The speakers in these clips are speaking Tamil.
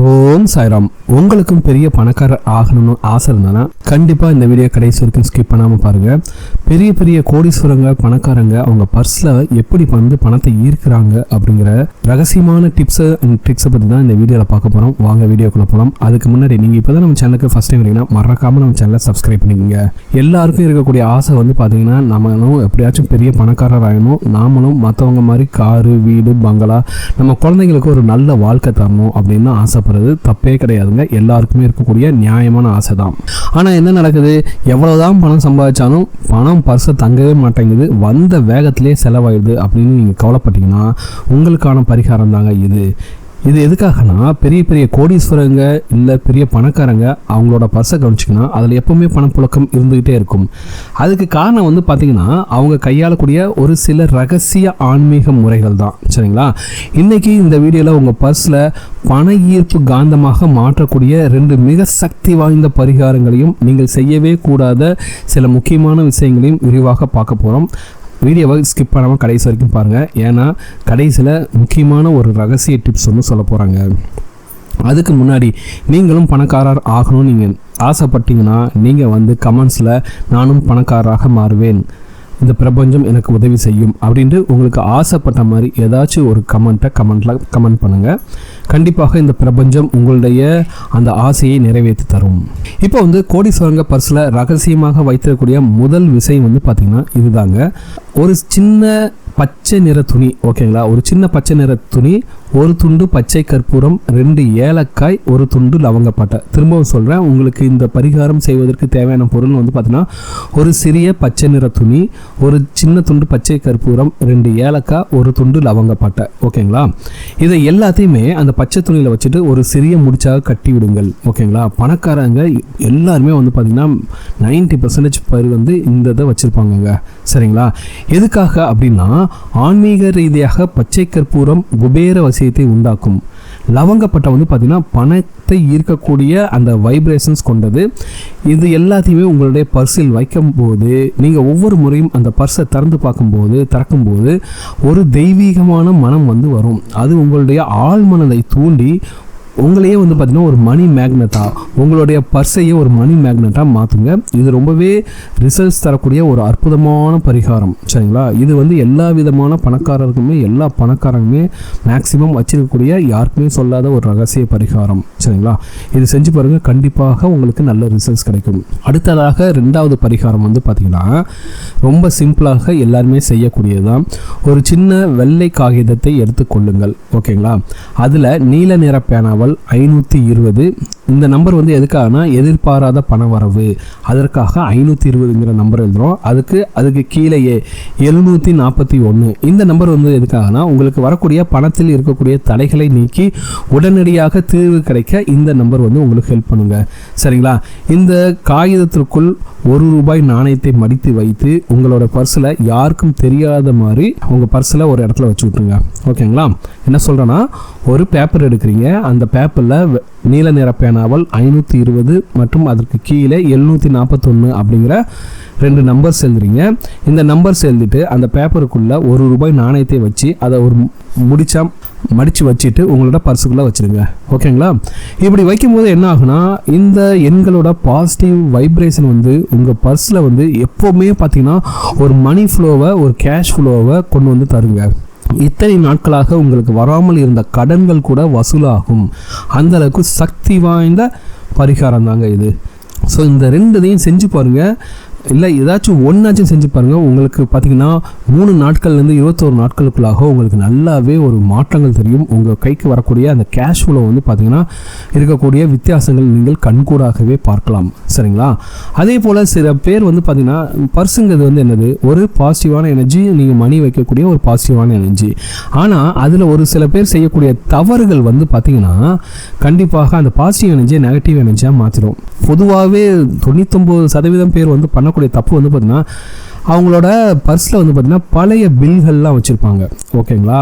ஓம் சாய்ராம். உங்களுக்கும் பெரிய பணக்காரர் ஆகணும்னு ஆசை இருந்தானா கண்டிப்பாக இந்த வீடியோ கடைசி வரைக்கும் ஸ்கிப் பண்ணாமல் பாருங்கள். பெரிய பெரிய கோடீஸ்வரங்க பணக்காரங்க அவங்க பர்ஸில் எப்படி வந்து பணத்தை ஈர்க்கிறாங்க அப்படிங்கிற ரகசியமான டிப்ஸை அண்ட் ட்ரிக்ஸை பற்றி தான் இந்த வீடியோவில் பார்க்க போகிறோம். வாங்க வீடியோக்குள்ளே போகலாம். அதுக்கு முன்னாடி நீங்கள் இப்போ தான் நம்ம சேனலுக்கு ஃபஸ்ட் டைம் வரீங்கன்னா மறக்காமல் நம்ம சேனலை சப்ஸ்கிரைப் பண்ணிக்கோங்க. எல்லாருக்கும் இருக்கக்கூடிய ஆசை வந்து பார்த்தீங்கன்னா நம்மளும் எப்படியாச்சும் பெரிய பணக்காரர் ஆகணும், நாமளும் மற்றவங்க மாதிரி காரு வீடு பங்களா நம்ம குழந்தைங்களுக்கு ஒரு நல்ல வாழ்க்கை தரணும் அப்படின்னு ஆசைப்படுறது தப்பே கிடையாதுங்க. எல்லாருக்குமே இருக்கக்கூடிய நியாயமான ஆசை தான். ஆனால் என்ன நடக்குது, எவ்வளோதான் பணம் சம்பாதிச்சாலும் பணம் பர்ஸை தங்கவே மாட்டேங்குது, வந்த வேகத்திலே செலவாயிடுது அப்படின்னு நீங்கள் கவலைப்பட்டீங்கன்னா உங்களுக்கான பரிகாரம் தாங்க இது. இது எதுக்காகனா, பெரிய பெரிய கோடீஸ்வரங்க இல்லை பெரிய பணக்காரங்க அவங்களோட பர்ஸை கவனிச்சிங்கன்னா அதில் எப்போவுமே பணப்புழக்கம் இருந்துக்கிட்டே இருக்கும். அதுக்கு காரணம் வந்து பார்த்திங்கன்னா அவங்க கையாளக்கூடிய ஒரு சில ரகசிய ஆன்மீக முறைகள் தான். சரிங்களா? இன்றைக்கி இந்த வீடியோவில் உங்கள் பர்ஸில் பண ஈர்ப்பு காந்தமாக மாற்றக்கூடிய 2 மிக சக்தி வாய்ந்த பரிகாரங்களையும் நீங்கள் செய்யவே கூடாத சில முக்கியமான விஷயங்களையும் விரிவாக பார்க்க போகிறோம். வீடியோவை ஸ்கிப் பண்ணாமல் கடைசி வரைக்கும் பாருங்கள். ஏன்னா கடைசியில் முக்கியமான ஒரு ரகசிய டிப்ஸ் ஒன்று சொல்ல போகிறாங்க. அதுக்கு முன்னாடி நீங்களும் பணக்காரர் ஆகணும்னு நீங்கள் ஆசைப்பட்டீங்கன்னா நீங்கள் வந்து கமெண்ட்ஸில் நானும் பணக்காரராக மாறுவேன், இந்த பிரபஞ்சம் எனக்கு உதவி செய்யும் அப்படின்ட்டு உங்களுக்கு ஆசைப்பட்ட மாதிரி ஏதாச்சும் ஒரு கமெண்ட்டில் கமெண்ட் பண்ணுங்கள். கண்டிப்பாக இந்த பிரபஞ்சம் உங்களுடைய அந்த ஆசையை நிறைவேற்றி தரும். இப்போ வந்து கோடீஸ்வரங்க பர்ஸில் ரகசியமாக வைத்திருக்கக்கூடிய முதல் விஷயம் வந்து பார்த்திங்கன்னா இதுதாங்க. ஒரு சின்ன பச்சை நிற துணி, ஓகேங்களா? ஒரு சின்ன பச்சை நிற துணி, ஒரு துண்டு பச்சை கற்பூரம், 2 ஏலக்காய், ஒரு துண்டு லவங்கப்பட்டை. திரும்பவும் சொல்கிறேன், உங்களுக்கு இந்த பரிகாரம் செய்வதற்கு தேவையான பொருள் வந்து பார்த்தீங்கன்னா ஒரு சிறிய பச்சை நிற துணி, ஒரு சின்ன துண்டு பச்சை கற்பூரம், 2 ஏலக்காய், ஒரு துண்டு லவங்கப்பட்டை. ஓகேங்களா? இதை எல்லாத்தையுமே அந்த பச்சை துணியில் வச்சுட்டு ஒரு சிறிய முடிச்சாக கட்டி விடுங்கள். ஓகேங்களா? பணக்காரங்க எல்லாருமே வந்து பார்த்திங்கன்னா 90% பேர் வந்து இந்த இதை வச்சுருப்பாங்கங்க. சரிங்களா? எதுக்காக அப்படின்னா, ஆன்மீக ரீதியாக பச்சை கற்பூரம் குபேர வசியத்தை உண்டாக்கும். லவங்கப்பட்டை வந்து பார்த்திங்கன்னா பணத்தை ஈர்க்கக்கூடிய அந்த வைப்ரேஷன்ஸ் கொண்டது. இது எல்லாத்தையுமே உங்களுடைய பர்ஸில் வைக்கும்போது நீங்கள் ஒவ்வொரு முறையும் அந்த பர்ஸை திறக்கும்போது ஒரு தெய்வீகமான மனம் வந்து வரும். அது உங்களுடைய ஆழ் மனதை தூண்டி உங்களையே வந்து பார்த்திங்கன்னா ஒரு மணி மேக்னெட்டாக, உங்களுடைய பர்ஸையே ஒரு மணி மேக்னெட்டாக மாற்றுங்க. இது ரொம்பவே ரிசல்ட்ஸ் தரக்கூடிய ஒரு அற்புதமான பரிகாரம். சரிங்களா? இது வந்து எல்லா விதமான எல்லா பணக்காரங்களுமே மேக்சிமம் வச்சிருக்கக்கூடிய யாருக்குமே சொல்லாத ஒரு ரகசிய பரிகாரம். சரிங்களா? இது செஞ்சு பாருங்கள், கண்டிப்பாக உங்களுக்கு நல்ல ரிசல்ட்ஸ் கிடைக்கும். அடுத்ததாக 2வது பரிகாரம் வந்து பார்த்திங்கன்னா ரொம்ப சிம்பிளாக எல்லாருமே செய்யக்கூடியது தான். ஒரு சின்ன வெள்ளை காகிதத்தை எடுத்துக்கொள்ளுங்கள். ஓகேங்களா? அதில் நீல நிற பேனாவை 520, இந்த நம்பர் வந்து எதுக்காகனா எதிர்பாராத பண வரவு, அதற்காக 520ங்கிற நம்பர் எழுதுகிறோம். அதுக்கு கீழேயே 741 இந்த நம்பர் வந்து எதுக்காகனா உங்களுக்கு வரக்கூடிய பணத்தில் இருக்கக்கூடிய தடைகளை நீக்கி உடனடியாக தீர்வு கிடைக்க இந்த நம்பர் வந்து உங்களுக்கு ஹெல்ப் பண்ணுங்க. சரிங்களா? இந்த காகிதத்திற்குள் ₹1 நாணயத்தை மடித்து வைத்து உங்களோட பர்ஸில் யாருக்கும் தெரியாத மாதிரி உங்கள் பர்ஸில் ஒரு இடத்துல வச்சு விட்டுருங்க. ஓகேங்களா? என்ன சொல்கிறேன்னா, ஒரு பேப்பர் எடுக்கிறீங்க, அந்த பேப்பரில் நீல நிற பேனாவல் 520 மற்றும் அதற்கு கீழே 741 அப்படிங்கிற 2 நம்பர்ஸ் எழுதுறீங்க. இந்த நம்பர்ஸ் எழுதிட்டு அந்த பேப்பருக்குள்ளே ₹1 நாணயத்தை வச்சு அதை ஒரு மடித்து வச்சுட்டு உங்களோட பர்ஸுக்குள்ளே வச்சுருங்க. ஓகேங்களா? இப்படி வைக்கும்போது என்ன ஆகுனா, இந்த எண்களோட பாசிட்டிவ் வைப்ரேஷன் வந்து உங்கள் பர்ஸில் வந்து எப்போவுமே பார்த்திங்கன்னா ஒரு மணி ஃப்ளோவை, ஒரு கேஷ் ஃப்ளோவை கொண்டு வந்து தருங்க. இத்தனை நாட்களாக உங்களுக்கு வராமல் இருந்த கடன்கள் கூட வசூலாகும். அந்த அளவுக்கு சக்தி வாய்ந்த பரிகாரம் தாங்க இது. ஸோ இந்த 2தையும் செஞ்சு பாருங்கள். இல்லை ஏதாச்சும் ஒன்றாச்சும் செஞ்சு பாருங்கள். உங்களுக்கு பார்த்திங்கன்னா 3 நாட்கள்லேருந்து 21 நாட்களுக்குள்ளாக உங்களுக்கு நல்லாவே ஒரு மாற்றங்கள் தெரியும். உங்கள் கைக்கு வரக்கூடிய அந்த கேஷ் ஃப்ளோ வந்து பார்த்திங்கன்னா இருக்கக்கூடிய வித்தியாசங்கள் நீங்கள் கண்கூடாகவே பார்க்கலாம். சரிங்களா? அதே போல் சில பேர் வந்து பார்த்திங்கன்னா பர்ஸுங்கிறது வந்து என்னது, ஒரு பாசிட்டிவான எனர்ஜி, நீங்கள் மணி வைக்கக்கூடிய ஒரு பாசிட்டிவான எனர்ஜி. ஆனால் அதில் ஒரு சில பேர் செய்யக்கூடிய தவறுகள் வந்து பார்த்திங்கன்னா கண்டிப்பாக அந்த பாசிட்டிவ் எனர்ஜியை நெகட்டிவ் எனர்ஜியாக மாற்றிடும். பொதுவாகவே 99% பேர் வந்து பண்ணக்கூடிய தப்பு வந்து பார்த்திங்கன்னா அவங்களோட பர்ஸில் வந்து பார்த்திங்கன்னா பழைய பில்கள்லாம் வச்சுருப்பாங்க. ஓகேங்களா?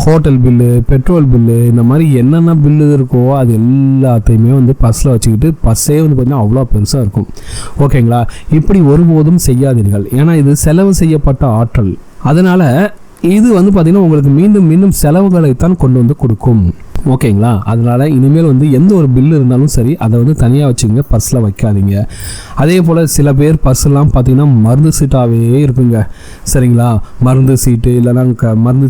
ஹோட்டல் பில்லு, பெட்ரோல் பில்லு, இந்த மாதிரி என்னென்ன பில்லு இருக்கோ அது எல்லாத்தையுமே வந்து பர்ஸில் வச்சுக்கிட்டு பர்ஸே வந்து பார்த்திங்கன்னா அவ்வளோ பெருசாக இருக்கும். ஓகேங்களா? இப்படி ஒருபோதும் செய்யாதீர்கள். ஏன்னா இது செலவு செய்யப்பட்ட ஆற்றல். அதனால் இது வந்து பார்த்திங்கன்னா உங்களுக்கு மீண்டும் மீண்டும் செலவுகளைத்தான் கொண்டு வந்து கொடுக்கும். ஓகேங்களா? அதனால் இனிமேல் வந்து எந்த ஒரு பில்லு இருந்தாலும் சரி அதை வந்து தனியாக வச்சுங்க, பர்ஸில் வைக்காதீங்க. அதே போல் சில பேர் பர்ஸ்லாம் பார்த்திங்கன்னா மருந்து சீட்டாகவே இருக்குங்க. சரிங்களா? மருந்து சீட்டு இல்லைனா மருந்து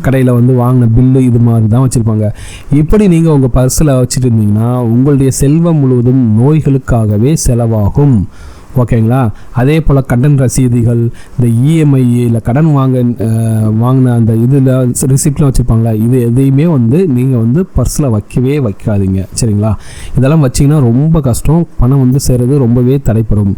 கடையில் வந்து வாங்கின பில்லு இது மாதிரி தான் வச்சுருப்பாங்க. இப்படி நீங்கள் உங்கள் பர்ஸில் வச்சுட்டு இருந்தீங்கன்னா உங்களுடைய செல்வம் முழுவதும் நோய்களுக்காகவே செலவாகும். ஓகேங்களா? அதே போல் கடன் ரசீதுகள், இந்த இஎம்ஐ இல்லை கடன் வாங்கின அந்த இதில் ரிசிப்ட்லாம் வச்சுருப்பாங்களா, இது எதையுமே வந்து நீங்கள் வந்து பர்ஸில் வைக்காதீங்க. சரிங்களா? இதெல்லாம் வச்சிங்கன்னா ரொம்ப கஷ்டம், பணம் வந்து சேருறது ரொம்பவே தடைப்படும்.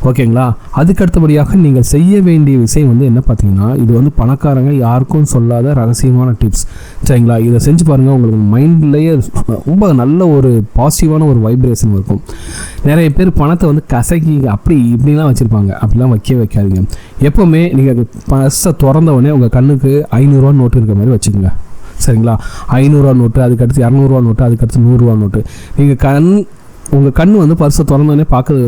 ஓகேங்களா? அதுக்கு அடுத்தபடியாக நீங்கள் செய்ய வேண்டிய விஷயம் வந்து என்ன பார்த்தீங்கன்னா, இது வந்து பணக்காரங்க யாருக்கும் சொல்லாத ரகசியமான டிப்ஸ். சரிங்களா? இதை செஞ்சு பாருங்கள், உங்களுக்கு மைண்ட்லேயே ரொம்ப நல்ல ஒரு பாசிட்டிவான ஒரு வைப்ரேஷன் இருக்கும். நிறைய பேர் பணத்தை வந்து கசக்கி அப்படி இப்படிலாம் வச்சுருப்பாங்க. அப்படிலாம் வைக்காதீங்க. எப்போவுமே நீங்கள் பர்ஸை திறந்தவொடனே உங்கள் கண்ணுக்கு 500 நோட்டு இருக்கிற மாதிரி வச்சுக்கோங்க. சரிங்களா? 500 நோட்டு, அதுக்கடுத்து 200 நோட்டு, அதுக்கடுத்து 100 நோட்டு. நீங்கள் உங்கள் கண் வந்து பர்ஸை திறந்தோடனே பார்க்குறது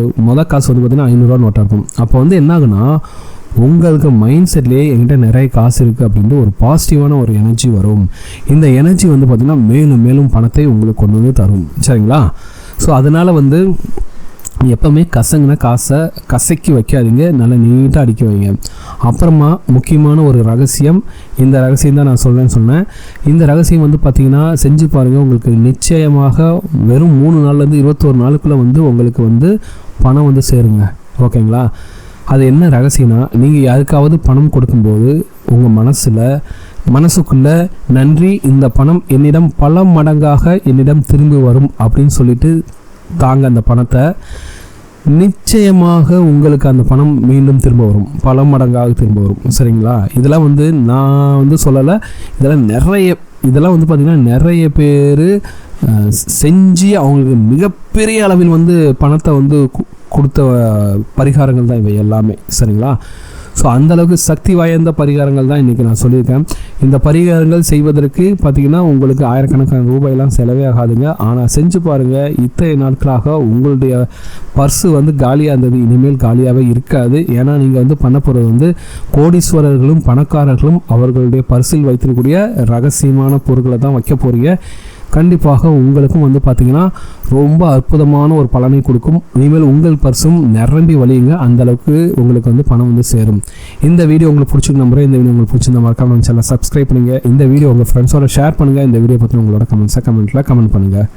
காசு வந்து பார்த்திங்கன்னா 500 நோட்டாக இருக்கும். அப்போ வந்து என்ன ஆகுனா, உங்களுக்கு மைண்ட் செட்லேயே என்கிட்ட நிறைய காசு இருக்குது அப்படின்ட்டு ஒரு பாசிட்டிவான ஒரு எனர்ஜி வரும். இந்த எனர்ஜி வந்து பார்த்திங்கன்னா மேலும் மேலும் பணத்தை உங்களுக்கு கொண்டு வந்து தரும். சரிங்களா? ஸோ அதனால் வந்து எப்போவுமே கசங்கின காசை கசக்கி வைக்காதீங்க, நல்லா நீட்டாக அடிக்க வைங்க. அப்புறமா முக்கியமான ஒரு ரகசியம், இந்த ரகசியம் தான் நான் சொன்னேன். இந்த ரகசியம் வந்து பார்த்திங்கன்னா செஞ்சு பாருங்கள், உங்களுக்கு நிச்சயமாக வெறும் 3 நாள்லேருந்து 21 நாளுக்குள்ளே வந்து உங்களுக்கு வந்து பணம் வந்து சேருங்க. ஓகேங்களா? அது என்ன ரகசியம்னா, நீங்கள் யாருக்காவது பணம் கொடுக்கும்போது உங்கள் மனசுக்குள்ளே நன்றி, இந்த பணம் என்னிடம் பல மடங்காக என்னிடம் திரும்பி வரும் அப்படின்னு சொல்லிட்டு தாங்க அந்த பணத்தை. நிச்சயமாக உங்களுக்கு அந்த பணம் மீண்டும் திரும்ப வரும், பல மடங்காக திரும்ப வரும். சரிங்களா? இதெல்லாம் வந்து நான் வந்து சொல்லலை, இதெல்லாம் வந்து பார்த்திங்கன்னா நிறைய பேர் செஞ்சு அவங்களுக்கு மிகப்பெரிய அளவில் வந்து பணத்தை வந்து கொடுத்த பரிகாரங்கள் தான் இவை எல்லாமே. சரிங்களா? ஸோ அந்தளவுக்கு சக்தி வாய்ந்த பரிகாரங்கள் தான் இன்றைக்கி நான் சொல்லியிருக்கேன். இந்த பரிகாரங்கள் செய்வதற்கு பார்த்திங்கன்னா உங்களுக்கு ஆயிரக்கணக்கான ரூபாயெல்லாம் செலவே ஆகாதுங்க. ஆனால் செஞ்சு பாருங்கள், இத்தனை நாட்களாக உங்களுடைய பர்ஸு வந்து காலியாக இருந்தது இனிமேல் காலியாகவே இருக்காது. ஏன்னா நீங்கள் வந்து பண்ண போகிறது வந்து கோடீஸ்வரர்களும் பணக்காரர்களும் அவர்களுடைய பர்ஸில் வைத்திருக்கக்கூடிய ரகசியமான பொருட்களை தான் வைக்க போகிறீங்க. கண்டிப்பாக உங்களுக்கும் வந்து பார்த்திங்கன்னா ரொம்ப அற்புதமான ஒரு பலனை கொடுக்கும். இனிமேல் உங்கள் பர்ஸும் நிரம்பி வழியுங்க, அந்தளவுக்கு உங்களுக்கு வந்து பணம் வந்து சேரும். இந்த வீடியோ உங்களுக்கு பிடிச்சிருக்கு நம்புறேன். இந்த வீடியோ உங்களுக்கு பிடிச்சிருந்த மறக்காம சேனலை சப்ஸ்கிரைப் பண்ணுங்கள். இந்த வீடியோ உங்கள் ஃப்ரெண்ட்ஸோட ஷேர் பண்ணுங்கள். இந்த வீடியோ பற்றி உங்களோட கமெண்ட்ஸை கமெண்ட்டில் கமெண்ட் பண்ணுங்கள்.